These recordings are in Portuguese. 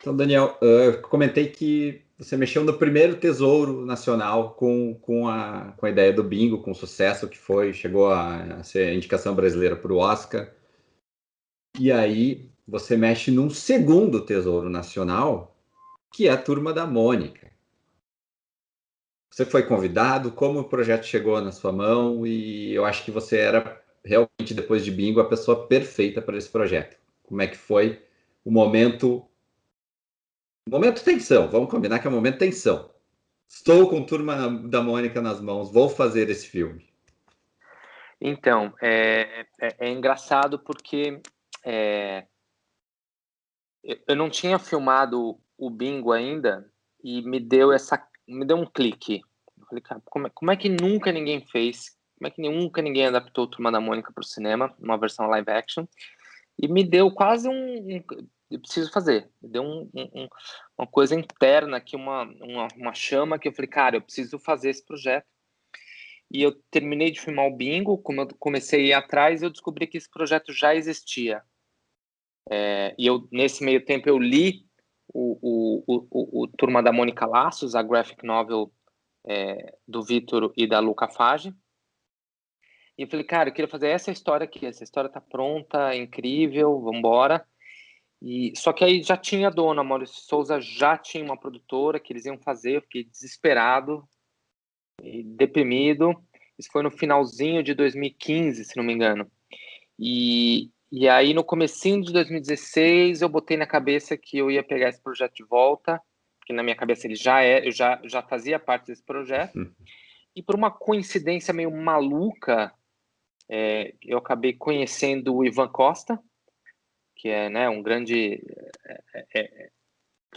Então, Daniel, eu comentei que você mexeu no primeiro Tesouro Nacional com a ideia do bingo, com o sucesso que foi, chegou a ser a indicação brasileira para o Oscar. E aí você mexe num segundo Tesouro Nacional, que é a Turma da Mônica. Você foi convidado, como o projeto chegou na sua mão, e eu acho que você era realmente, depois de bingo, a pessoa perfeita para esse projeto. Como é que foi o momento? Momento tensão, vamos combinar que é um momento tensão. Estou com Turma da Mônica nas mãos, vou fazer esse filme. Então, é engraçado porque eu não tinha filmado o bingo ainda e me deu um clique. Eu falei, cara, como é que nunca ninguém fez? Como é que nunca ninguém adaptou Turma da Mônica para o cinema, uma versão live action? E me deu quase eu preciso fazer. Me deu uma coisa interna aqui, uma chama que eu falei, cara, eu preciso fazer esse projeto. E eu terminei de filmar o bingo, como eu comecei a ir atrás, eu descobri que esse projeto já existia. E nesse meio tempo, eu li o Turma da Mônica Laços, a graphic novel do Vitor e da Luca Fage. E eu falei, cara, eu queria fazer essa história aqui. Essa história tá pronta, é incrível, vambora. Só que aí já tinha dona, Maurício Souza já tinha uma produtora que eles iam fazer, eu fiquei desesperado e deprimido. Isso foi no finalzinho de 2015, se não me engano. E aí, no comecinho de 2016, eu botei na cabeça que eu ia pegar esse projeto de volta, que na minha cabeça ele eu já fazia parte desse projeto. E por uma coincidência meio maluca, eu acabei conhecendo o Ivan Costa, que é, né, um grande...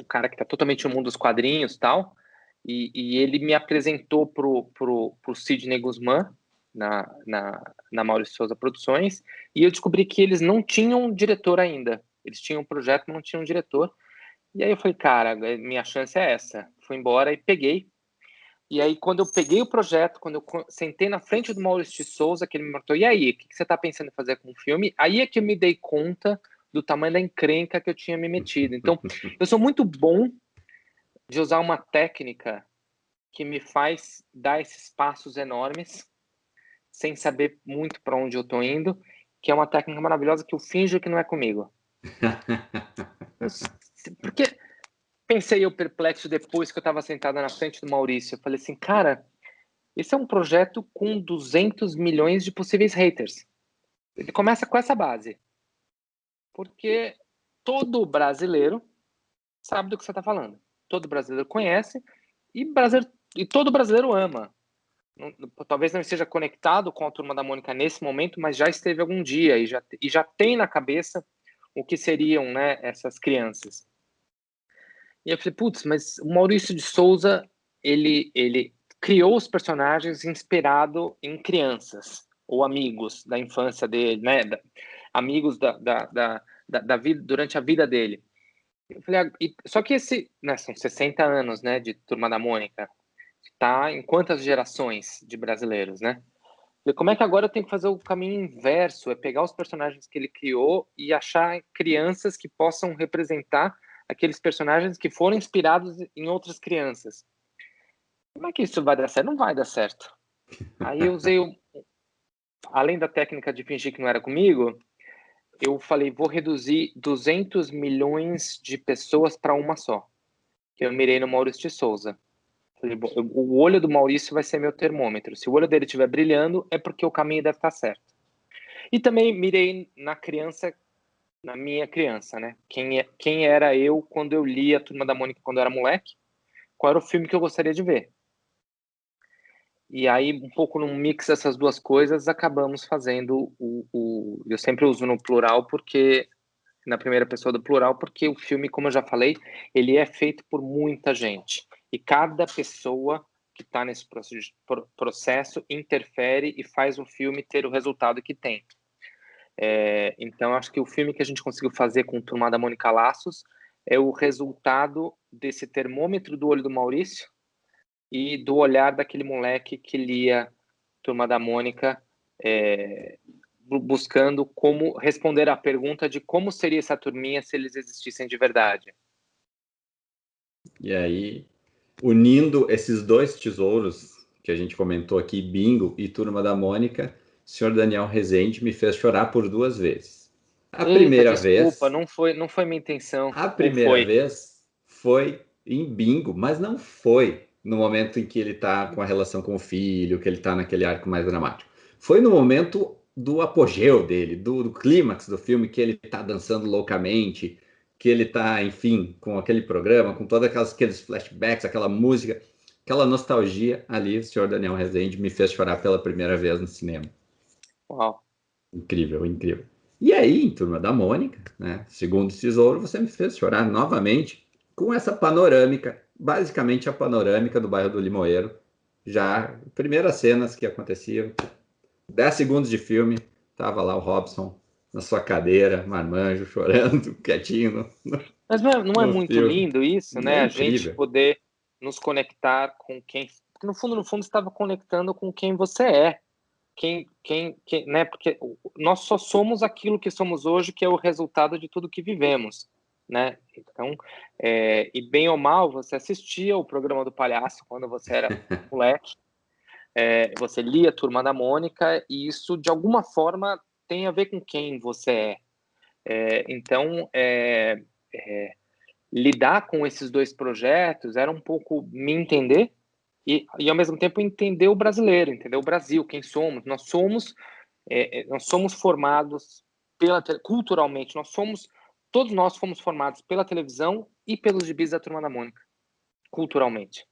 um cara que está totalmente no mundo dos quadrinhos e tal. E ele me apresentou pro Sidney Guzmán, na Maurício Souza Produções, e eu descobri que eles não tinham diretor ainda. Eles tinham um projeto, mas não tinham diretor. E aí eu falei, cara, minha chance é essa. Fui embora e peguei. E aí, quando eu peguei o projeto, quando eu sentei na frente do Maurício de Souza, que ele me perguntou, e aí, o que você está pensando em fazer com o filme? Aí é que eu me dei conta do tamanho da encrenca que eu tinha me metido. Então, eu sou muito bom de usar uma técnica que me faz dar esses passos enormes sem saber muito para onde eu estou indo, que é uma técnica maravilhosa que eu finjo que não é comigo. Porque pensei eu perplexo depois que eu estava sentada na frente do Maurício, eu falei assim, cara, esse é um projeto com 200 milhões de possíveis haters. Ele começa com essa base. Porque todo brasileiro sabe do que você está falando. Todo brasileiro conhece e todo brasileiro ama. Talvez não esteja conectado com a Turma da Mônica nesse momento, mas já esteve algum dia e já tem na cabeça o que seriam, né, essas crianças. E eu falei, putz, mas o Maurício de Souza, ele criou os personagens inspirado em crianças ou amigos da infância dele, né, amigos da vida, durante a vida dele. Eu falei, só que né, são 60 anos, né, de Turma da Mônica, tá em quantas gerações de brasileiros, né? E como é que agora eu tenho que fazer o caminho inverso? É pegar os personagens que ele criou e achar crianças que possam representar aqueles personagens que foram inspirados em outras crianças. Como é que isso vai dar certo? Não vai dar certo. Aí eu usei, além da técnica de fingir que não era comigo, eu falei, vou reduzir 200 milhões de pessoas para uma só. Eu mirei no Maurício de Souza. O olho do Maurício vai ser meu termômetro. Se o olho dele estiver brilhando, é porque o caminho deve estar certo. E também mirei na minha criança, né? Quem era eu quando eu li a Turma da Mônica quando eu era moleque? Qual era o filme que eu gostaria de ver? E aí, um pouco num mix dessas duas coisas, acabamos fazendo eu sempre uso no plural porque na primeira pessoa do plural, porque o filme, como eu já falei, ele é feito por muita gente. E cada pessoa que está nesse processo interfere e faz o filme ter o resultado que tem. Então, acho que o filme que a gente conseguiu fazer com Turma da Mônica Laços é o resultado desse termômetro do olho do Maurício e do olhar daquele moleque que lia Turma da Mônica, buscando como responder à pergunta de como seria essa turminha se eles existissem de verdade. E aí, unindo esses dois tesouros que a gente comentou aqui, Bingo e Turma da Mônica, o senhor Daniel Rezende me fez chorar por 2 vezes. A Eita, primeira desculpa, vez, não foi minha intenção. a Ou primeira foi? vez foi em Bingo, mas não foi no momento em que ele tá com a relação com o filho, que ele tá naquele arco mais dramático. Foi no momento do apogeu dele, do clímax do filme, que ele tá dançando loucamente, que ele tá, enfim, com aquele programa, com todos aqueles flashbacks, aquela música, aquela nostalgia ali, o senhor Daniel Rezende me fez chorar pela primeira vez no cinema. Uau. Incrível, incrível. E aí, em Turma da Mônica, né, Segundo Tesouro, você me fez chorar novamente com essa panorâmica, basicamente a panorâmica do bairro do Limoeiro. Já, primeiras cenas que aconteciam, 10 segundos de filme, tava lá o Robson na sua cadeira, marmanjo, chorando, quietinho Mas não é no muito filme. lindo isso, É né? A gente incrível. poder nos conectar com quem. Porque no fundo, estava conectando com quem você é. Né? Porque nós só somos aquilo que somos hoje, que é o resultado de tudo que vivemos, né? Então, e bem ou mal, você assistia o programa do Palhaço quando você era moleque, você lia Turma da Mônica, e isso, de alguma forma, tem a ver com quem você é. Então, lidar com esses dois projetos era um pouco me entender e ao mesmo tempo entender o brasileiro, entender o Brasil, quem somos. Nós somos formados culturalmente, todos nós fomos formados pela televisão e pelos gibis da Turma da Mônica, culturalmente.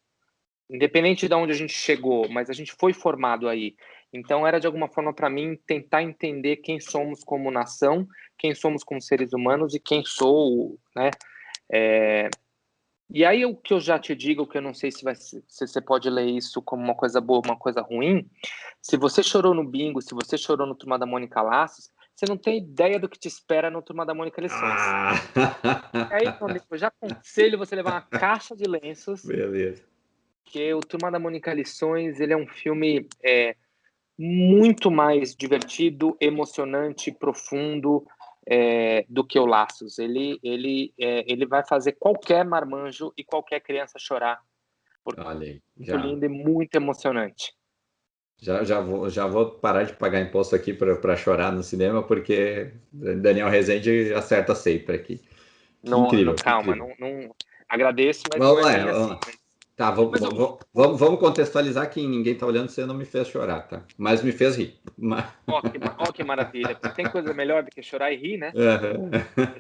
Independente de onde a gente chegou, mas a gente foi formado aí. Então era de alguma forma para mim tentar entender quem somos como nação, quem somos como seres humanos e quem sou, né? E aí o que eu já te digo, que eu não sei se você pode ler isso como uma coisa boa, uma coisa ruim. Se você chorou no Bingo, se você chorou no Turma da Mônica Laços, você não tem ideia do que te espera no Turma da Mônica Lições. Ah! E aí, meu amigo, eu já aconselho você levar uma caixa de lenços, Beleza. porque o Turma da Mônica Lições, ele é um filme muito mais divertido, emocionante, profundo do que o Laços. Ele vai fazer qualquer marmanjo e qualquer criança chorar, porque Olha aí, é muito lindo e muito emocionante. já vou parar de pagar imposto aqui para chorar no cinema, porque Daniel Rezende acerta sempre aqui. Que No, incrível, que calma, incrível. não agradeço, mas não Vamos é lá, bem vamos assim. lá. Tá, vamos, Mas eu, vamos, vamos contextualizar que ninguém tá olhando, você não me fez chorar, tá? Mas me fez rir. ó, que maravilha, porque tem coisa melhor do que chorar e rir, né? Aham.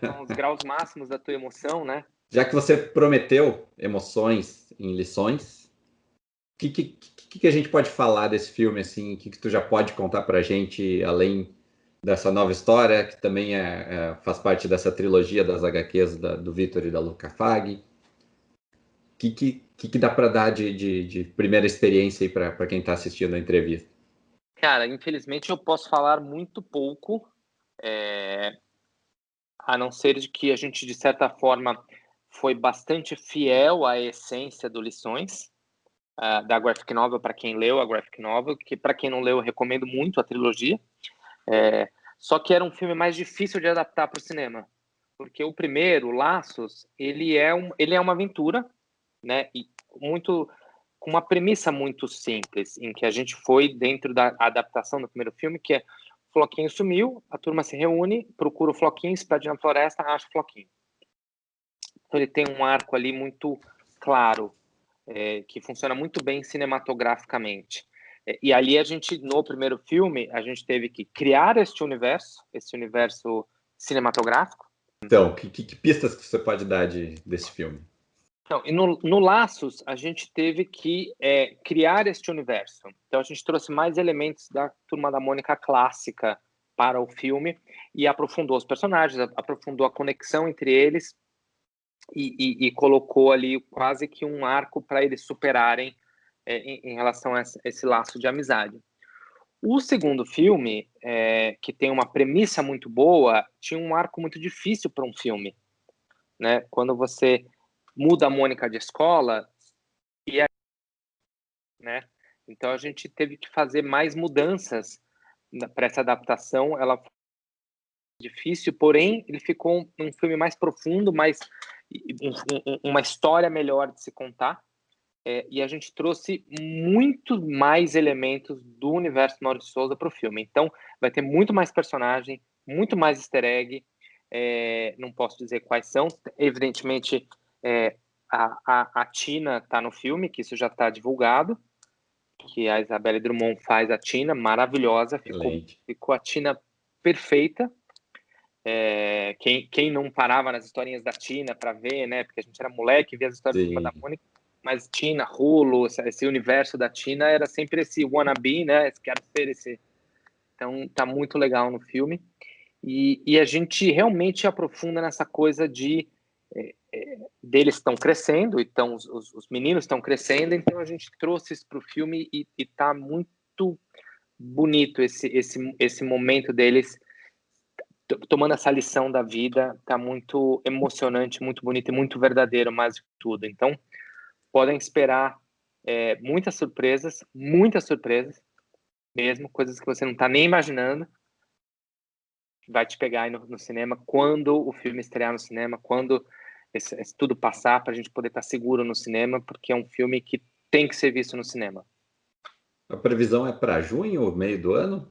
São os graus máximos da tua emoção, né? Já que você prometeu emoções em lições, o que a gente pode falar desse filme, assim? O que tu já pode contar pra gente, além dessa nova história, que também faz parte dessa trilogia das HQs do Vitor e da Luca Fag? Que dá para dar de primeira experiência aí para quem está assistindo a entrevista? Cara, infelizmente eu posso falar muito pouco, a não ser de que a gente, de certa forma, foi bastante fiel à essência do Lições, da graphic novel, para quem leu a graphic novel, que para quem não leu, eu recomendo muito a trilogia. Só que era um filme mais difícil de adaptar para o cinema, porque o primeiro, Laços, ele é uma aventura, né? E com uma premissa muito simples, em que a gente foi dentro da adaptação do primeiro filme, que é o Floquinho sumiu, a turma se reúne, procura o Floquinho, se perde na floresta, acha o Floquinho. Então ele tem um arco ali muito claro, que funciona muito bem cinematograficamente. E ali no primeiro filme, a gente teve que criar esse universo cinematográfico. Então, que pistas que você pode dar desse filme? Não, e no Laços, a gente teve que criar este universo. Então, a gente trouxe mais elementos da Turma da Mônica clássica para o filme e aprofundou os personagens, aprofundou a conexão entre eles e colocou ali quase que um arco para eles superarem em relação a esse laço de amizade. O segundo filme, que tem uma premissa muito boa, tinha um arco muito difícil para um filme, né? Quando você muda a Mônica de escola, né? Então a gente teve que fazer mais mudanças para essa adaptação. Ela difícil, porém ele ficou um filme mais profundo, uma história melhor de se contar. E a gente trouxe muito mais elementos do universo Maurício de Souza para o filme. Então, vai ter muito mais personagem, muito mais easter egg. Não posso dizer quais são. Evidentemente, a Tina está no filme, que isso já está divulgado, que a Isabelle Drummond faz a Tina, maravilhosa. Ficou a Tina perfeita. Quem não parava nas historinhas da Tina para ver, né? Porque a gente era moleque, via as histórias Sim. da Mônica. Mas Tina, Hulu, esse universo da Tina era sempre esse wannabe, né? Quero ser esse. Então, tá muito legal no filme. E a gente realmente aprofunda nessa coisa de deles estão crescendo, então os meninos estão crescendo, então a gente trouxe isso para o filme e tá muito bonito esse momento deles tomando essa lição da vida. Tá muito emocionante, muito bonito e muito verdadeiro, mais do que tudo. Então, podem esperar muitas surpresas mesmo, coisas que você não está nem imaginando. Vai te pegar aí no cinema, quando o filme estrear no cinema, quando esse tudo passar, para a gente poder estar seguro no cinema, porque é um filme que tem que ser visto no cinema. A previsão é para junho, meio do ano?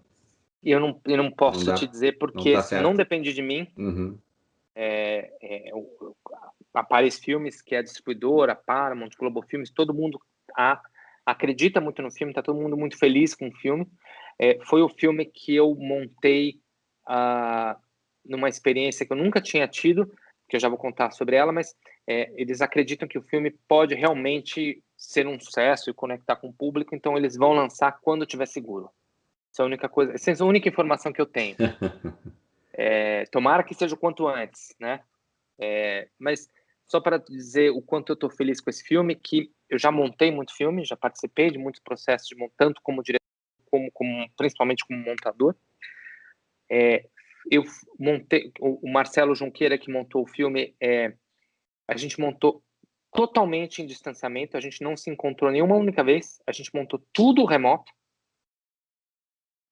Eu não posso te dizer, porque não depende de mim. Uhum. A Paris Filmes, que é a distribuidora, a Paramount, Globo Filmes, todo mundo acredita muito no filme, está todo mundo muito feliz com o filme. Foi o filme que eu montei numa experiência que eu nunca tinha tido, que eu já vou contar sobre ela, mas eles acreditam que o filme pode realmente ser um sucesso e conectar com o público, então eles vão lançar quando tiver seguro. Essa é a única coisa, essa é a única informação que eu tenho. Tomara que seja o quanto antes, né? Mas só para dizer o quanto eu estou feliz com esse filme, que eu já montei muito filme, já participei de muitos processos de tanto como diretor, como principalmente como montador. Eu montei, o Marcelo Junqueira, que montou o filme, a gente montou totalmente em distanciamento, a gente não se encontrou nenhuma única vez, a gente montou tudo remoto,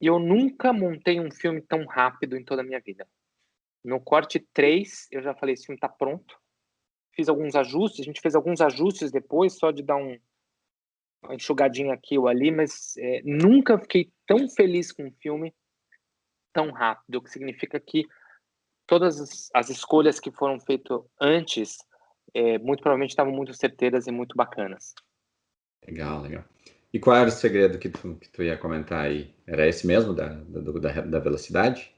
e eu nunca montei um filme tão rápido em toda a minha vida. No corte 3, eu já falei, esse filme está pronto. Fiz alguns ajustes, a gente fez alguns ajustes depois, só de dar uma enxugadinha aqui ou ali, mas nunca fiquei tão feliz com um filme tão rápido, o que significa que todas as escolhas que foram feitas antes, muito provavelmente estavam muito certeiras e muito bacanas. Legal, legal. E qual era o segredo que tu ia comentar aí? Era esse mesmo, da velocidade?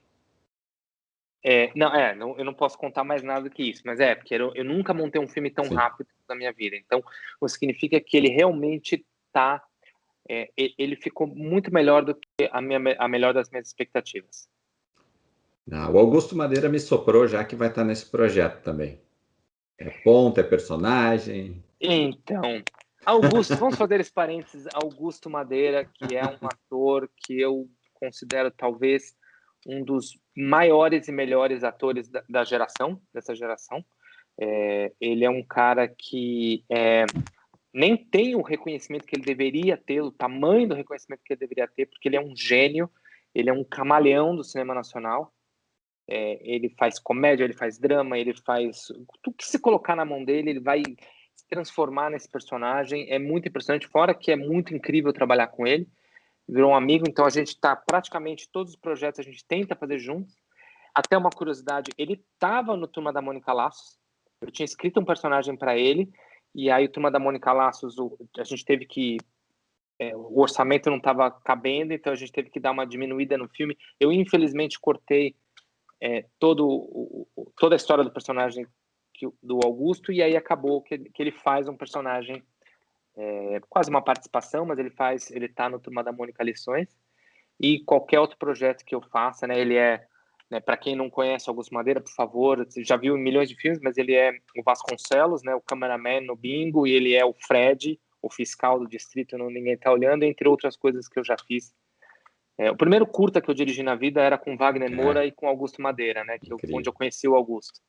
Eu não posso contar mais nada do que isso, mas porque eu nunca montei um filme tão rápido na minha vida. Então, o que significa que ele realmente ele ficou muito melhor do que a melhor das minhas expectativas. O Augusto Madeira me soprou já que vai estar nesse projeto também. É ponta, é personagem. Então, Augusto, vamos fazer esse parênteses. Augusto Madeira, que é um ator que eu considero talvez um dos maiores e melhores atores dessa geração. Ele é um cara que nem tem o reconhecimento que ele deveria ter, o tamanho do reconhecimento que ele deveria ter, porque ele é um gênio, ele é um camaleão do cinema nacional. Ele faz comédia, ele faz drama, ele faz tudo que se colocar na mão dele, ele vai se transformar nesse personagem. É muito impressionante, fora que é muito incrível trabalhar com ele. Virou um amigo, então a gente está praticamente todos os projetos a gente tenta fazer juntos. Até uma curiosidade, ele estava no Turma da Mônica Laços. Eu tinha escrito um personagem para ele, e aí o Turma da Mônica Laços, a gente teve que o orçamento não estava cabendo, então a gente teve que dar uma diminuída no filme. Eu infelizmente cortei toda a história do personagem do Augusto, e aí acabou que ele faz um personagem quase uma participação, mas ele tá no Turma da Mônica Lições, e qualquer outro projeto que eu faça, né, ele para quem não conhece Augusto Madeira, por favor, você já viu milhões de filmes, mas ele é o Vasconcelos, né, o cameraman no Bingo, e ele é o Fred, o fiscal do distrito no Ninguém Tá Olhando, entre outras coisas que eu já fiz. O primeiro curta que eu dirigi na vida era com Wagner Moura e com Augusto Madeira, né? Onde eu conheci o Augusto.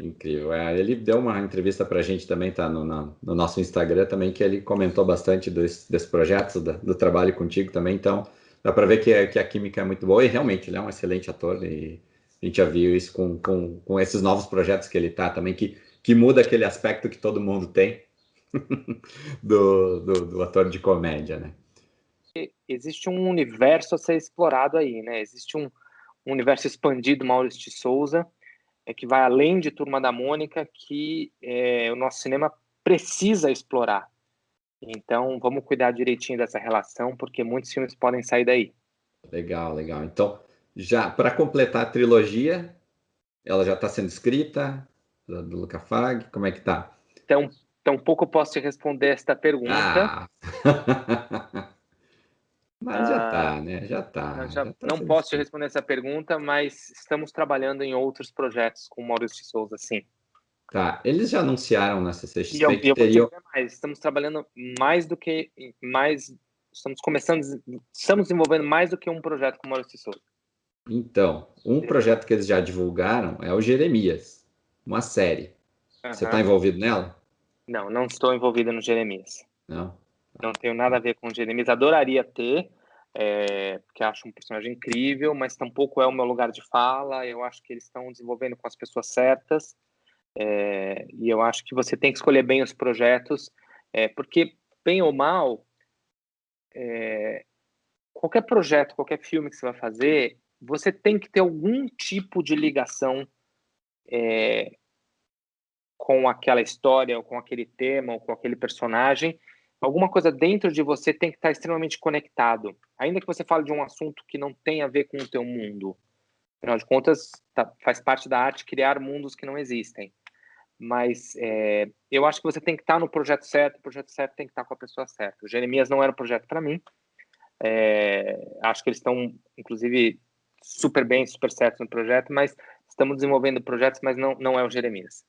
Incrível. Ele deu uma entrevista pra gente também, tá no nosso Instagram também, que ele comentou bastante desse projeto, do trabalho contigo também, então dá para ver que a química é muito boa, e realmente ele é um excelente ator, e A gente já viu isso com esses novos projetos que ele tá também, que muda aquele aspecto que todo mundo tem do ator de comédia, né? Existe um universo a ser explorado aí, né? Existe um universo expandido, Maurício de Souza, que vai além de Turma da Mônica, que o nosso cinema precisa explorar. Então, vamos cuidar direitinho dessa relação, porque muitos filmes podem sair daí. Legal, legal. Então, já para completar a trilogia, ela já está sendo escrita, do Luca Fag, como é que tá? Então pouco eu posso te responder esta pergunta. Ah! Mas já tá, né? Já Já tá não sendo posso te escrito. responder essa pergunta, mas estamos trabalhando em outros projetos com o Maurício de Souza, sim. Tá, eles já anunciaram na E eu, CCXP e que eu vou te teriam. dizer mais, estamos trabalhando mais do que estamos desenvolvendo mais do que um projeto com o Maurício de Souza. Então, um projeto que eles já divulgaram é o Jeremias, uma série. Você está Uhum. envolvido nela? Não estou envolvido no Jeremias. Não? Não tenho nada a ver com o Jeremias. Adoraria ter, porque acho um personagem incrível, mas tampouco é o meu lugar de fala. Eu acho que eles estão desenvolvendo com as pessoas certas. E eu acho que você tem que escolher bem os projetos, porque, bem ou mal, qualquer projeto, qualquer filme que você vai fazer, você tem que ter algum tipo de ligação com aquela história, ou com aquele tema, ou com aquele personagem. Alguma coisa dentro de você tem que estar extremamente conectado. Ainda que você fale de um assunto que não tem a ver com o teu mundo. Afinal de contas, faz parte da arte criar mundos que não existem. Mas eu acho que você tem que estar no projeto certo, o projeto certo tem que estar com a pessoa certa. O Jeremias não era um projeto para mim. Acho que eles estão, inclusive, super bem, super certos no projeto, mas estamos desenvolvendo projetos, mas não é o Jeremias.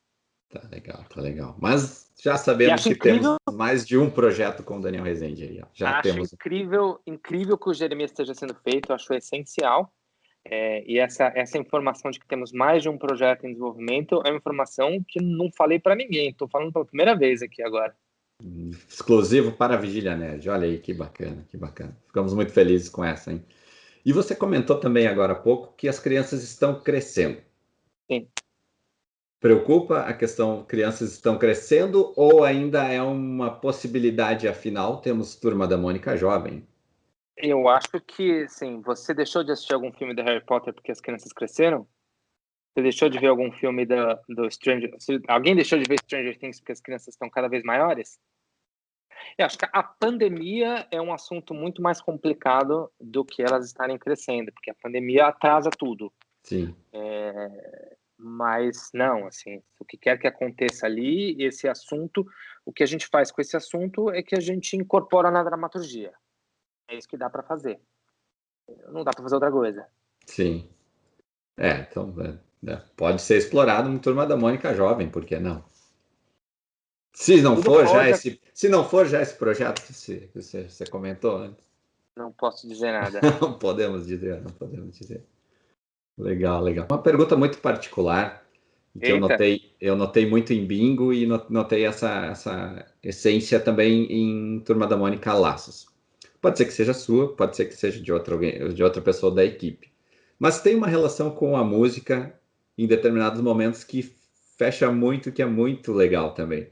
Tá legal, tá legal. Mas já E sabemos acho que temos incrível, mais de um projeto com o Daniel Rezende aí, ó. Já acho temos. incrível, incrível que o Jeremias esteja sendo feito, acho essencial. E essa informação de que temos mais de um projeto em desenvolvimento é uma informação que não falei para ninguém. Estou falando pela primeira vez aqui agora. Exclusivo para a Vigília Nerd. Olha aí que bacana, que bacana. Ficamos muito felizes com essa, hein? E você comentou também agora há pouco que as crianças estão crescendo. Sim. Preocupa a questão, crianças estão crescendo ou ainda é uma possibilidade, afinal, temos Turma da Mônica jovem? Eu acho que, sim. Você deixou de assistir algum filme do Harry Potter porque as crianças cresceram? Você deixou de ver algum filme do Stranger... Alguém deixou de ver Stranger Things porque as crianças estão cada vez maiores? Eu acho que a pandemia é um assunto muito mais complicado do que elas estarem crescendo, porque a pandemia atrasa tudo. Sim. Mas não, assim, o que quer que aconteça ali, esse assunto, o que a gente faz com esse assunto é que a gente incorpora na dramaturgia. É isso que dá para fazer. Não dá para fazer outra coisa. Sim. Então, pode ser explorado uma Turma da Mônica jovem, por que não? Se não Tudo for já pode, esse projeto que você comentou antes. não posso dizer nada. Não podemos dizer, não podemos dizer. Legal, legal. Uma pergunta muito particular que Eita, eu notei muito em Bingo e notei essa essência também em Turma da Mônica Laços. Pode ser que seja sua, pode ser que seja de outra pessoa da equipe. Mas tem uma relação com a música em determinados momentos que fecha muito, que é muito legal também.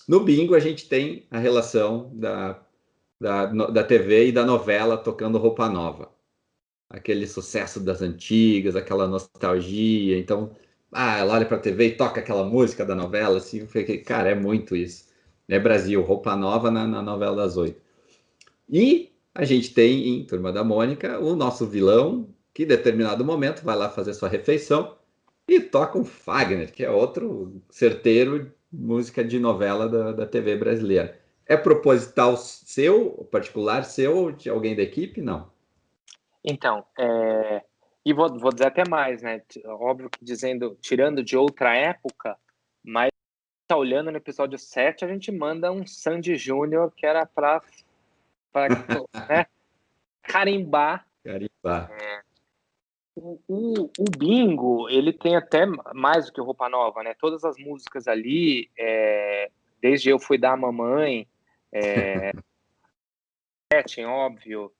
No Bingo, a gente tem a relação da TV e da novela tocando roupa nova. Aquele sucesso das antigas, aquela nostalgia. Então, ela olha para a TV e toca aquela música da novela, assim, eu fiquei, cara, é muito isso. É Brasil, roupa nova na novela das oito. E a gente tem em Turma da Mônica o nosso vilão, que em determinado momento vai lá fazer sua refeição e toca um Fagner, que é outro certeiro música de novela da TV brasileira. É proposital seu, particular seu, ou de alguém da equipe? Não. então, e vou dizer até mais, né? Óbvio que tirando de outra época, mas tá olhando no episódio 7, a gente manda um Sandy Júnior que era para né, carimbar. Carimbar. O Bingo, ele tem até mais do que Roupa Nova, né? Todas as músicas ali, desde Eu Fui Dar a Mamãe, óbvio,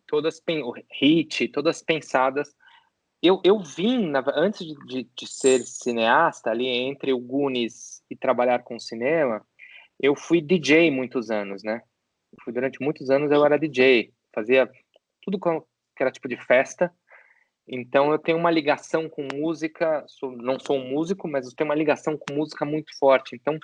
todas o Hit, todas pensadas. eu vim, antes de ser cineasta, ali entre o Goonies e trabalhar com cinema, eu fui DJ muitos anos, né? Durante muitos anos eu era DJ, fazia tudo que era tipo de festa. Então eu tenho uma ligação com música, não sou um músico, mas eu tenho uma ligação com música muito forte. Então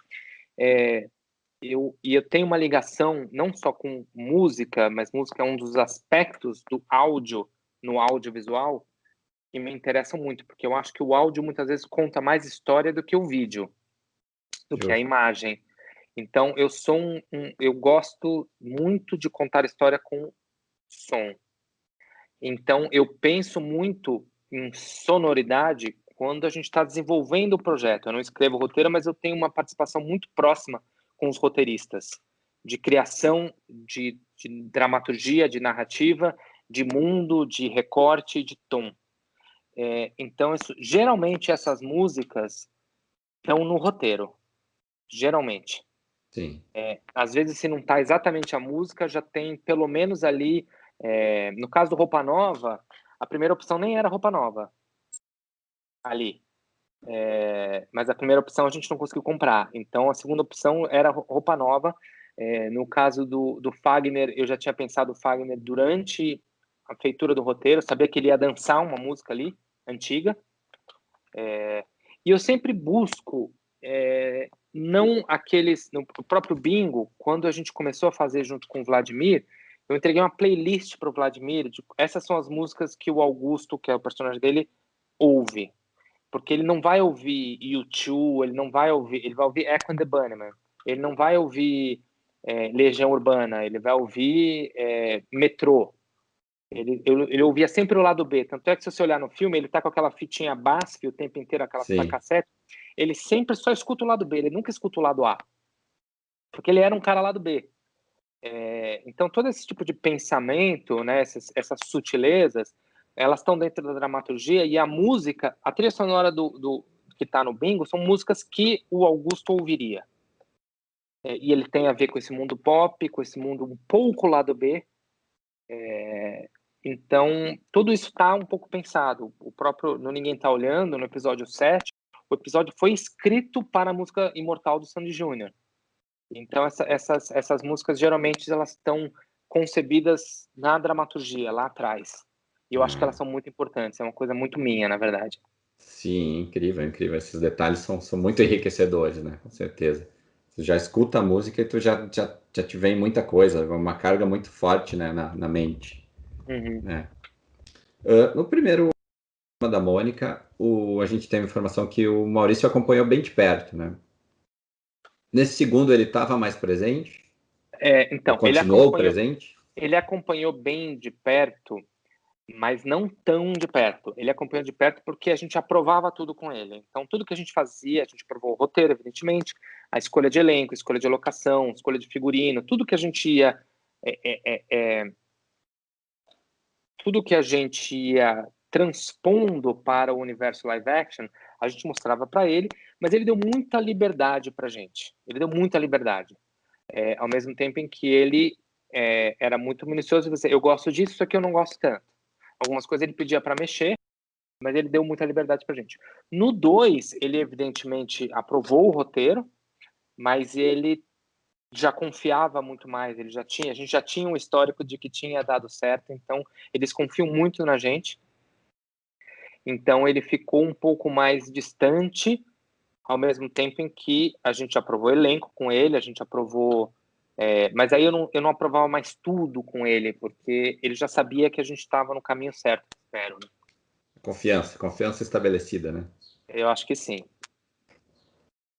eu tenho uma ligação não só com música, mas música é um dos aspectos do áudio no audiovisual que me interessam muito, porque eu acho que o áudio muitas vezes conta mais história do que o vídeo, do que a Justo. imagem. Então eu sou eu gosto muito de contar história com som. Então eu penso muito em sonoridade quando a gente está desenvolvendo o projeto. Eu não escrevo roteiro, mas eu tenho uma participação muito próxima com os roteiristas, de criação, de dramaturgia, de narrativa, de mundo, de recorte, de tom. Então, geralmente essas músicas estão no roteiro, geralmente. Sim. Às vezes, se não está exatamente a música, já tem pelo menos ali. No caso do Roupa Nova, a primeira opção nem era Roupa Nova ali. Mas a primeira opção a gente não conseguiu comprar. Então, a segunda opção era Roupa Nova. No caso do Fagner, eu já tinha pensado o Fagner durante a feitura do roteiro, sabia que ele ia dançar uma música ali, antiga. E eu sempre busco, não aqueles... No próprio Bingo, quando a gente começou a fazer junto com o Vladimir, eu entreguei uma playlist para o Vladimir, essas são as músicas que o Augusto, que é o personagem dele, ouve. Porque ele não vai ouvir U2, ele vai ouvir Echo and the Bunnymen, ele não vai ouvir Legião Urbana, ele vai ouvir Metrô. Ele ouvia sempre o lado B, tanto é que se você olhar no filme, ele tá com aquela fitinha BASF o tempo inteiro, aquela fita Sim. cassete, ele sempre só escuta o lado B, ele nunca escuta o lado A, porque ele era um cara lado B. Então todo esse tipo de pensamento, né, essas sutilezas, elas estão dentro da dramaturgia, e a música, a trilha sonora do que está no Bingo, são músicas que o Augusto ouviria. E ele tem a ver com esse mundo pop, com esse mundo um pouco lado B. Então, tudo isso está um pouco pensado. O próprio No Ninguém Tá Olhando, no episódio 7, o episódio foi escrito para a música Imortal do Sandy Júnior. Então, essas músicas, geralmente, elas estão concebidas na dramaturgia, lá atrás. E eu acho que elas são muito importantes. É uma coisa muito minha, na verdade. Sim, incrível, incrível. Esses detalhes são muito enriquecedores, né? Com certeza. Tu já escuta a música e tu já te vem muita coisa, uma carga muito forte, né, na mente, Uhum. né? No primeiro da Mônica, a gente tem a informação que o Maurício acompanhou bem de perto, né? Nesse segundo ele estava mais presente? Ou Então, continuou presente? ele acompanhou bem de perto, mas não tão de perto. Ele acompanhou de perto porque a gente aprovava tudo com ele. Então, tudo que a gente fazia, a gente aprovou o roteiro, evidentemente, a escolha de elenco, a escolha de locação, a escolha de figurino, tudo que a gente ia... tudo que a gente ia transpondo para o universo live action, a gente mostrava para ele, mas ele deu muita liberdade para a gente. Ele deu muita liberdade. Ao mesmo tempo em que ele era muito minucioso, eu gosto disso, isso aqui eu não gosto tanto. Algumas coisas ele pedia para mexer, mas ele deu muita liberdade pra gente. No 2, ele evidentemente aprovou o roteiro, mas ele já confiava muito mais, a gente já tinha um histórico de que tinha dado certo, então eles confiam muito na gente. Então ele ficou um pouco mais distante, ao mesmo tempo em que a gente aprovou o elenco com ele, a gente aprovou... mas aí eu não aprovava mais tudo com ele, porque ele já sabia que a gente estava no caminho certo, espero, né? Confiança estabelecida, né? Eu acho que sim.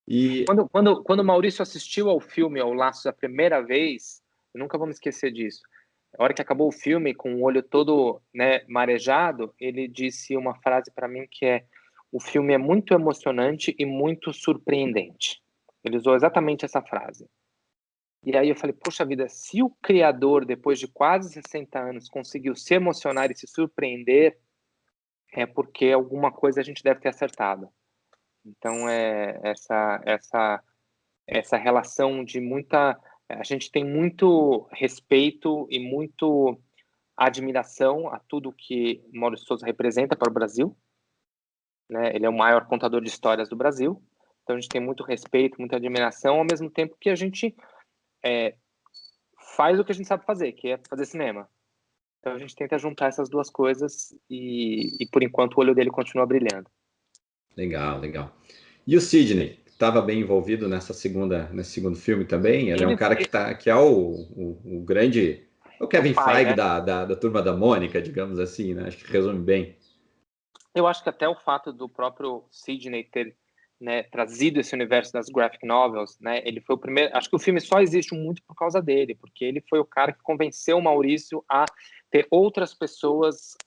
E Quando o Maurício assistiu ao filme, ao Laços, a primeira vez, eu nunca vou me esquecer disso. A hora que acabou o filme, com o olho todo, né, marejado, ele disse uma frase para mim que é: o filme é muito emocionante e muito surpreendente. Ele usou exatamente essa frase. E aí eu falei, poxa vida, se o criador, depois de quase 60 anos, conseguiu se emocionar e se surpreender, é porque alguma coisa a gente deve ter acertado. Então, essa relação de muita... A gente tem muito respeito e muito admiração a tudo que Maurício Souza representa para o Brasil, né? Ele é o maior contador de histórias do Brasil, então a gente tem muito respeito, muita admiração, ao mesmo tempo que a gente faz o que a gente sabe fazer, que é fazer cinema. Então a gente tenta juntar essas duas coisas e por enquanto o olho dele continua brilhando. Legal, legal. E o Sidney, que estava bem envolvido nesse segundo filme também? Ele é um cara que é o grande... O Kevin pai, Feige né? da Turma da Mônica, digamos assim, né? Acho que resume bem. Eu acho que até o fato do próprio Sidney ter, né, trazido esse universo das graphic novels, né, ele foi o primeiro. Acho que o filme só existe muito por causa dele, porque ele foi o cara que convenceu o Maurício a ter outras pessoas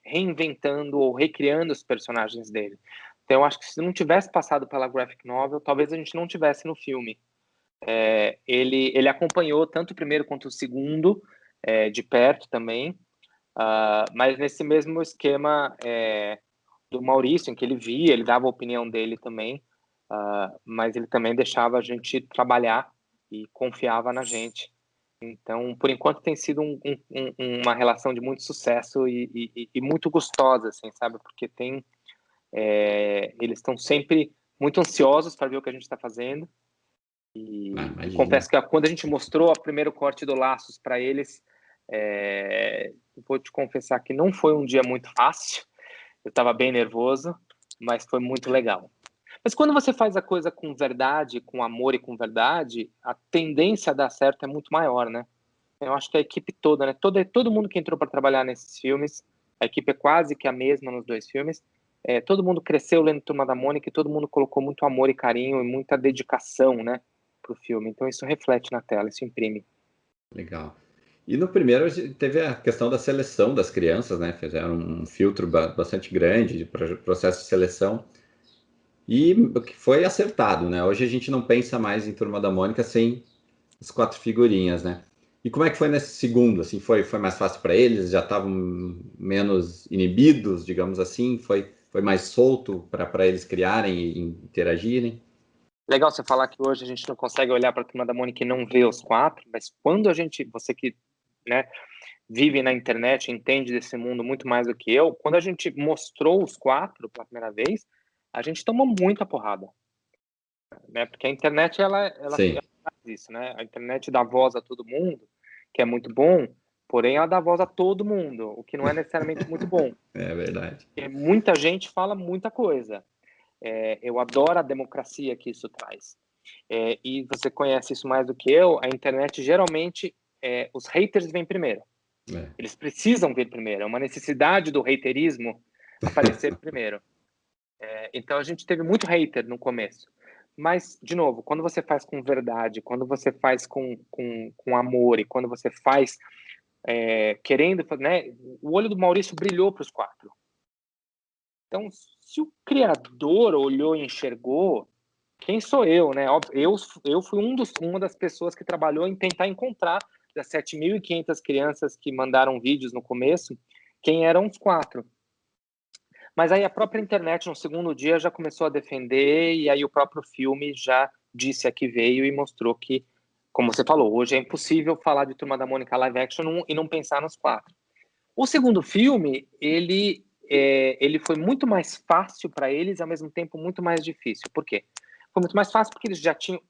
reinventando ou recriando os personagens dele. Então, eu acho que se não tivesse passado pela graphic novel, talvez a gente não tivesse no filme. Ele acompanhou tanto o primeiro quanto o segundo de perto também, mas nesse mesmo esquema do Maurício, em que ele via, ele dava a opinião dele também, mas ele também deixava a gente trabalhar e confiava na gente. Então, por enquanto, tem sido uma relação de muito sucesso e muito gostosa, assim, sabe? Porque eles estão sempre muito ansiosos para ver o que a gente está fazendo. E confesso que quando a gente mostrou o primeiro corte do Laços para eles, vou te confessar que não foi um dia muito fácil. Eu estava bem nervoso, mas foi muito legal. Mas quando você faz a coisa com verdade, com amor e com verdade, a tendência a dar certo é muito maior, né? Eu acho que a equipe toda, né? Todo mundo que entrou para trabalhar nesses filmes, a equipe é quase que a mesma nos dois filmes. Todo mundo cresceu lendo Turma da Mônica e todo mundo colocou muito amor e carinho e muita dedicação, né, pro filme. Então isso reflete na tela, isso imprime. Legal. E no primeiro teve a questão da seleção das crianças, né? Fizeram um filtro bastante grande de processo de seleção e que foi acertado, né? Hoje a gente não pensa mais em Turma da Mônica sem as 4 figurinhas, né? E como é que foi nesse segundo? Assim, foi mais fácil para eles? Já estavam menos inibidos, digamos assim? Foi mais solto para eles criarem e interagirem? Legal você falar que hoje a gente não consegue olhar para a Turma da Mônica e não ver os 4, mas quando você que, né, vive na internet, entende desse mundo muito mais do que eu, quando a gente mostrou os 4 pela primeira vez, a gente tomou muita porrada, né? Porque a internet ela Sim, faz isso, né? A internet dá voz a todo mundo, que é muito bom, porém ela dá voz a todo mundo, o que não é necessariamente muito bom. é verdade. Porque muita gente fala muita coisa. Eu adoro a democracia que isso traz. E você conhece isso mais do que eu, a internet geralmente, os haters vêm primeiro. É. Eles precisam vir primeiro, é uma necessidade do haterismo aparecer primeiro. Então a gente teve muito hater no começo. Mas, de novo, quando você faz com verdade, quando você faz com amor e quando você faz querendo, né? O olho do Maurício brilhou para os 4. Então, se o criador olhou e enxergou, quem sou eu, né? Eu fui uma das pessoas que trabalhou em tentar encontrar das 7.500 crianças que mandaram vídeos no começo, quem eram os 4. Mas aí a própria internet, no segundo dia, já começou a defender, e aí o próprio filme já disse a que veio e mostrou que, como você falou, hoje é impossível falar de Turma da Mônica live action e não pensar nos 4. O segundo filme, ele foi muito mais fácil para eles, ao mesmo tempo muito mais difícil. Por quê? Foi muito mais fácil porque eles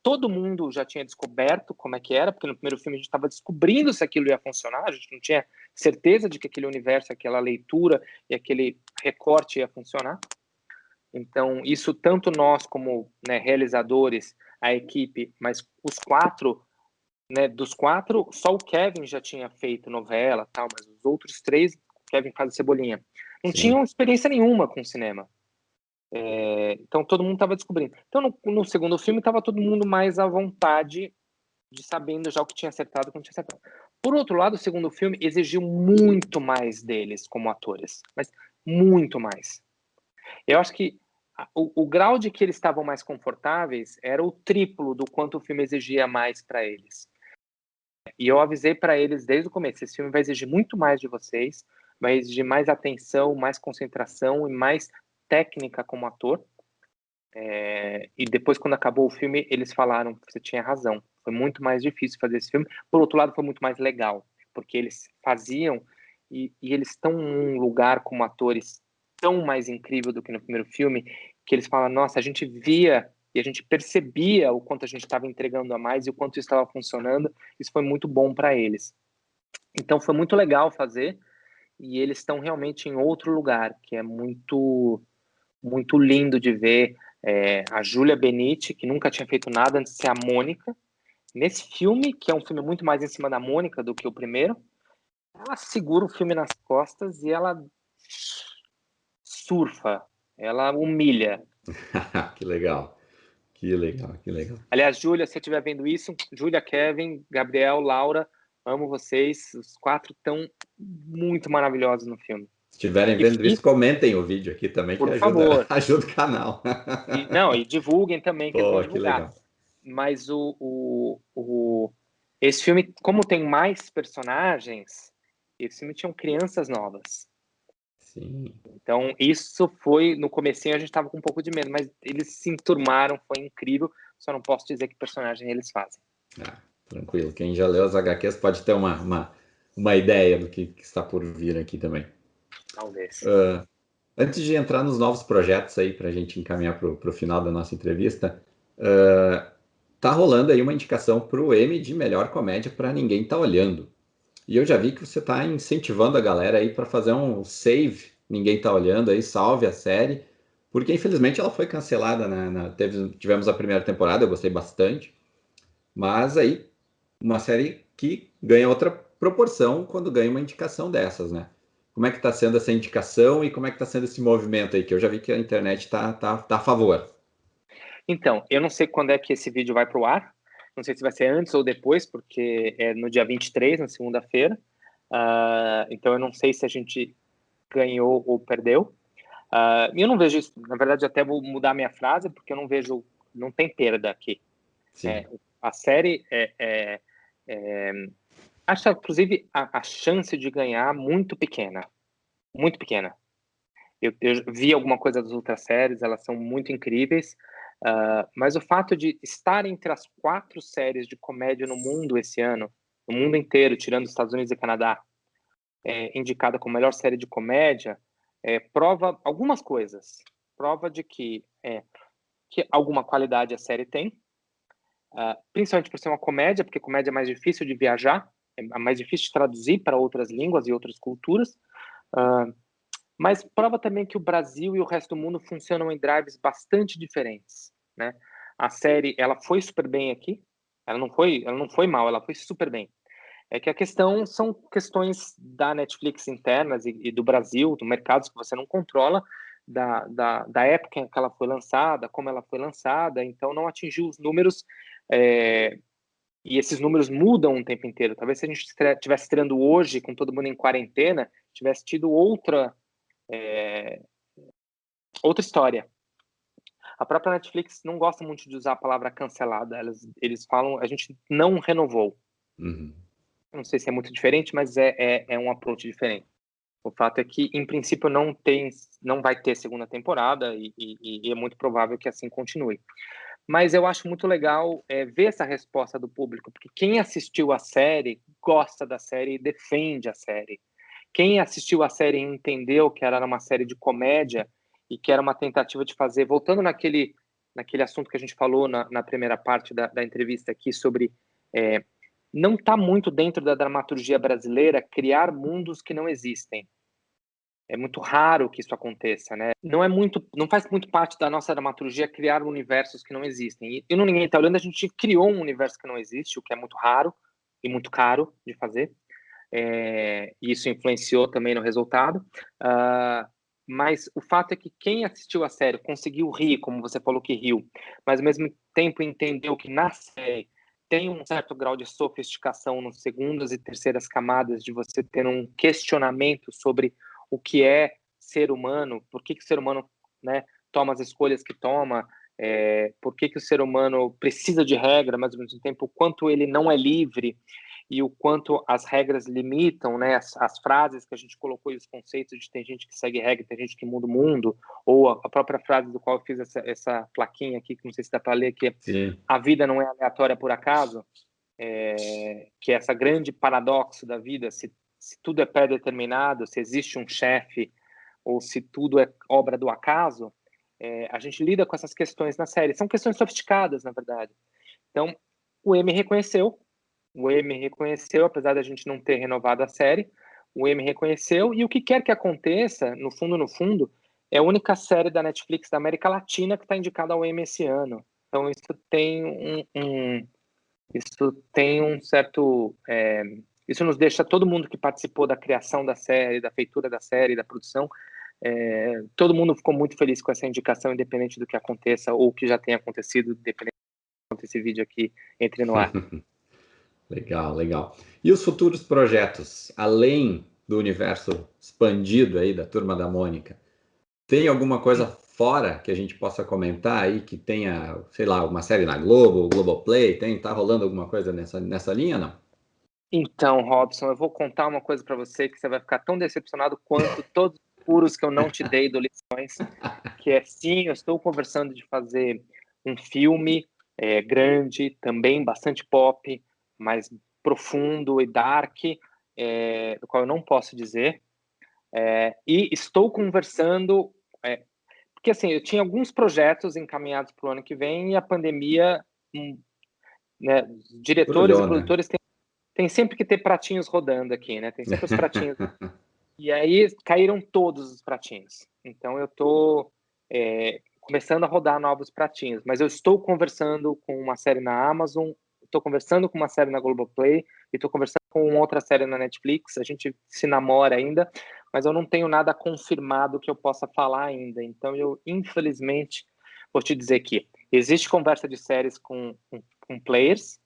todo mundo já tinha descoberto como é que era, porque no primeiro filme a gente estava descobrindo se aquilo ia funcionar, a gente não tinha certeza de que aquele universo, aquela leitura e aquele recorte ia funcionar. Então, isso tanto nós como, né, realizadores, a equipe, mas os 4, né, dos 4, só o Kevin já tinha feito novela, tal, mas os outros 3, o Kevin faz o Cebolinha, não tinham experiência nenhuma com cinema. Então todo mundo estava descobrindo. Então no segundo filme estava todo mundo mais à vontade, de sabendo já o que tinha acertado e o que não tinha acertado. Por outro lado, o segundo filme exigiu muito mais deles como atores, mas muito mais. Eu acho que o grau de que eles estavam mais confortáveis era o triplo do quanto o filme exigia mais para eles. E eu avisei para eles desde o começo: esse filme vai exigir muito mais de vocês, vai exigir mais atenção, mais concentração e mais técnica como ator. E depois, quando acabou o filme, eles falaram que você tinha razão. Foi muito mais difícil fazer esse filme. Por outro lado, foi muito mais legal, porque eles faziam e eles estão num lugar como atores tão mais incrível do que no primeiro filme, que eles falam, nossa, a gente via e a gente percebia o quanto a gente estava entregando a mais e o quanto isso estava funcionando. Isso foi muito bom para eles. Então foi muito legal fazer, e eles estão realmente em outro lugar, que é muito, muito lindo de ver. A Júlia Benite, que nunca tinha feito nada antes de ser a Mônica, nesse filme, que é um filme muito mais em cima da Mônica do que o primeiro, ela segura o filme nas costas e ela surfa, ela humilha. Que legal, que legal, que legal. Aliás, Júlia, se você estiver vendo isso, Júlia, Kevin, Gabriel, Laura, amo vocês. Os 4 estão muito maravilhosos no filme. Se estiverem vendo isso, comentem o vídeo aqui também, que por ajuda, favor, ajuda o canal. e divulguem também, que é bom Pô, que divulgar. legal. Mas esse filme, como tem mais personagens, esse filme tinha crianças novas. Sim. Então, isso foi, no comecinho a gente estava com um pouco de medo, mas eles se enturmaram, foi incrível. Só não posso dizer que personagem eles fazem. Tranquilo. Quem já leu as HQs pode ter uma ideia do que está por vir aqui também. Talvez. Antes de entrar nos novos projetos aí, para a gente encaminhar para o final da nossa entrevista, tá rolando aí uma indicação para o Emmy de melhor comédia para Ninguém Tá Olhando. E eu já vi que você está incentivando a galera aí para fazer um save, Ninguém Tá Olhando aí, salve a série, porque infelizmente ela foi cancelada, tivemos a primeira temporada, eu gostei bastante, mas aí uma série que ganha outra proporção quando ganha uma indicação dessas, né? Como é que está sendo essa indicação e como é que está sendo esse movimento aí? Que eu já vi que a internet tá a favor. Então, eu não sei quando é que esse vídeo vai para o ar. Não sei se vai ser antes ou depois, porque é no dia 23, na segunda-feira. Então, eu não sei se a gente ganhou ou perdeu. Eu não vejo isso. Na verdade, até vou mudar minha frase, porque eu não vejo... Não tem perda aqui. Sim. A série acho, inclusive, a chance de ganhar muito pequena. Muito pequena. Eu vi alguma coisa das outras séries, elas são muito incríveis, mas o fato de estar entre as 4 séries de comédia no mundo esse ano, no mundo inteiro, tirando os Estados Unidos e Canadá, indicada como melhor série de comédia, prova algumas coisas. Prova de que alguma qualidade a série tem, principalmente por ser uma comédia, porque comédia é mais difícil de viajar, é mais difícil de traduzir para outras línguas e outras culturas, mas prova também que o Brasil e o resto do mundo funcionam em drives bastante diferentes, né? A série, ela foi super bem aqui, ela não foi mal, ela foi super bem. É que a questão são questões da Netflix internas e do Brasil, do mercado que você não controla, da época em que ela foi lançada, como ela foi lançada, então não atingiu os números, e esses números mudam o tempo inteiro. Talvez se a gente estivesse estreando hoje, com todo mundo em quarentena, tivesse tido outra história. A própria Netflix não gosta muito de usar a palavra cancelada. Eles falam, a gente não renovou. Uhum. Não sei se é muito diferente, mas é um approach diferente. O fato é que, em princípio, não vai ter segunda temporada e é muito provável que assim continue. Mas eu acho muito legal ver essa resposta do público, porque quem assistiu a série gosta da série e defende a série. Quem assistiu a série e entendeu que era uma série de comédia e que era uma tentativa de fazer, voltando naquele assunto que a gente falou na primeira parte da entrevista aqui sobre não está muito dentro da dramaturgia brasileira criar mundos que não existem. É muito raro que isso aconteça, né? Não faz muito parte da nossa dramaturgia criar universos que não existem. E no Ninguém Está Olhando, a gente criou um universo que não existe, o que é muito raro e muito caro de fazer. Isso influenciou também no resultado. Mas o fato é que quem assistiu a série conseguiu rir, como você falou que riu, mas ao mesmo tempo entendeu que na série tem um certo grau de sofisticação nas segundas e terceiras camadas de você ter um questionamento sobre o que é ser humano, por que o ser humano, né, toma as escolhas que toma, por que o ser humano precisa de regra, mas ao mesmo tempo o quanto ele não é livre e o quanto as regras limitam, né, as frases que a gente colocou e os conceitos de tem gente que segue regra, tem gente que muda o mundo, ou a própria frase do qual eu fiz essa plaquinha aqui, que não sei se dá para ler, que Sim. A vida não é aleatória por acaso, que é essa grande paradoxo da vida, se se tudo é pré-determinado, se existe um chefe ou se tudo é obra do acaso, a gente lida com essas questões na série. São questões sofisticadas, na verdade. Então, o M reconheceu, apesar da gente não ter renovado a série, o M reconheceu, e o que quer que aconteça, no fundo, é a única série da Netflix da América Latina que está indicada ao M esse ano. Então, isso tem um certo... isso nos deixa, todo mundo que participou da criação da série, da feitura da série, da produção, todo mundo ficou muito feliz com essa indicação, independente do que aconteça ou que já tenha acontecido, independente do que esse vídeo aqui entre no ar. Legal, legal. E os futuros projetos, além do universo expandido aí da Turma da Mônica, tem alguma coisa fora que a gente possa comentar aí, que tenha, sei lá, uma série na Globo, Globoplay, tá rolando alguma coisa nessa linha, não? Então, Robson, eu vou contar uma coisa para você que você vai ficar tão decepcionado quanto todos os furos que eu não te dei do Lições, que é, sim, eu estou conversando de fazer um filme grande, também bastante pop, mas profundo e dark, do qual eu não posso dizer. E estou conversando... porque, assim, eu tinha alguns projetos encaminhados para o ano que vem e a pandemia... né, os diretores e produtores tem sempre que ter pratinhos rodando aqui, né? Tem sempre os pratinhos. E aí caíram todos os pratinhos. Então eu estou começando a rodar novos pratinhos. Mas eu estou conversando com uma série na Amazon, estou conversando com uma série na Globoplay e estou conversando com outra série na Netflix. A gente se namora ainda, mas eu não tenho nada confirmado que eu possa falar ainda. Então eu, infelizmente, vou te dizer que existe conversa de séries com players,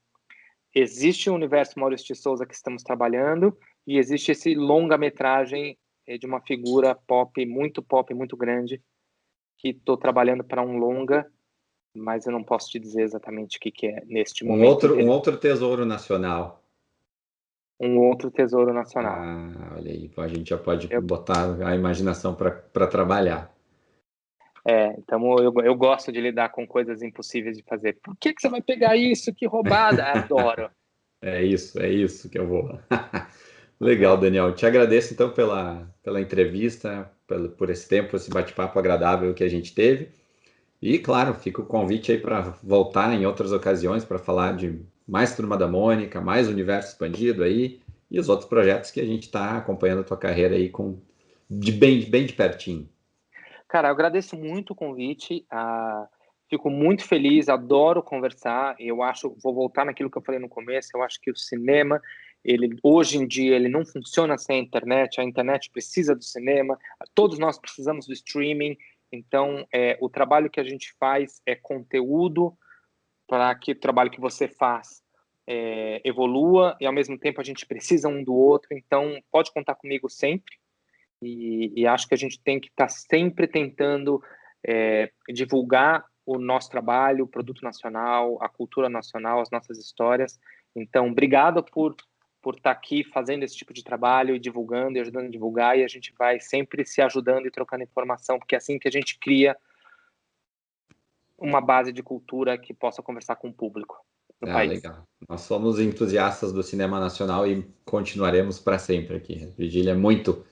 existe o universo Maurício de Souza que estamos trabalhando e existe esse longa-metragem de uma figura pop, muito grande, que estou trabalhando para um longa, mas eu não posso te dizer exatamente o que é neste momento. Um outro tesouro nacional. Um outro tesouro nacional. Ah, olha aí, a gente já pode botar a imaginação para trabalhar. Então eu gosto de lidar com coisas impossíveis de fazer. Por que você vai pegar isso? Que roubada! Adoro. É isso que eu vou. Legal, Daniel. Te agradeço então pela entrevista, por esse tempo, esse bate-papo agradável que a gente teve. E, claro, fica o convite aí para voltar em outras ocasiões para falar de mais Turma da Mônica, mais Universo Expandido aí e os outros projetos que a gente está acompanhando a tua carreira aí bem de pertinho. Cara, eu agradeço muito o convite. Fico muito feliz, adoro conversar. Vou voltar naquilo que eu falei no começo. Eu acho que o cinema, hoje em dia, ele não funciona sem a internet. A internet precisa do cinema. Todos nós precisamos do streaming. Então, o trabalho que a gente faz é conteúdo para que o trabalho que você faz evolua e, ao mesmo tempo, a gente precisa um do outro. Então, pode contar comigo sempre. E acho que a gente tem que estar sempre tentando divulgar o nosso trabalho, o produto nacional, a cultura nacional, as nossas histórias. Então, obrigado por estar aqui fazendo esse tipo de trabalho e divulgando e ajudando a divulgar, e a gente vai sempre se ajudando e trocando informação, porque é assim que a gente cria uma base de cultura que possa conversar com o público no país. Legal. Nós somos entusiastas do cinema nacional e continuaremos para sempre aqui. Virgília é muito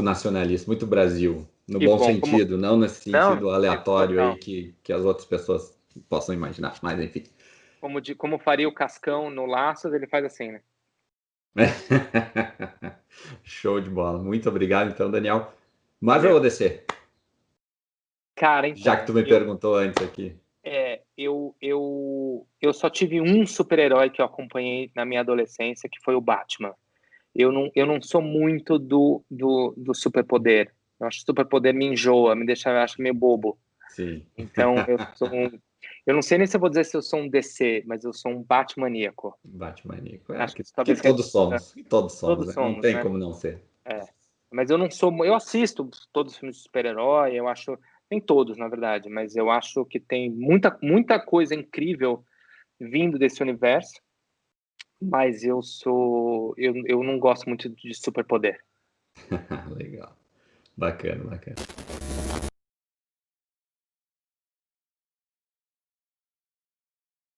nacionalista, muito Brasil, no bom sentido, não nesse sentido aleatório aí que as outras pessoas possam imaginar, mas enfim. Como faria o Cascão no Laços, ele faz assim, né? Show de bola. Muito obrigado, então, Daniel. Marvel ou DC? Cara, então... Já que tu me perguntou antes aqui. Eu só tive um super-herói que eu acompanhei na minha adolescência, que foi o Batman. Eu não sou muito do superpoder. Eu acho que o superpoder me enjoa, me deixa, eu acho meio bobo. Sim. Então, eu não sei nem se eu vou dizer se eu sou um DC, mas eu sou um Batmaníaco. Batmaníaco. Acho que Que todos somos. Todos todos somos. Não somos, tem né? como não ser. Mas eu não sou... Eu assisto todos os filmes de super-herói, eu acho... Nem todos, na verdade, mas eu acho que tem muita coisa incrível vindo desse universo, mas eu não gosto muito de superpoder. Legal. Bacana.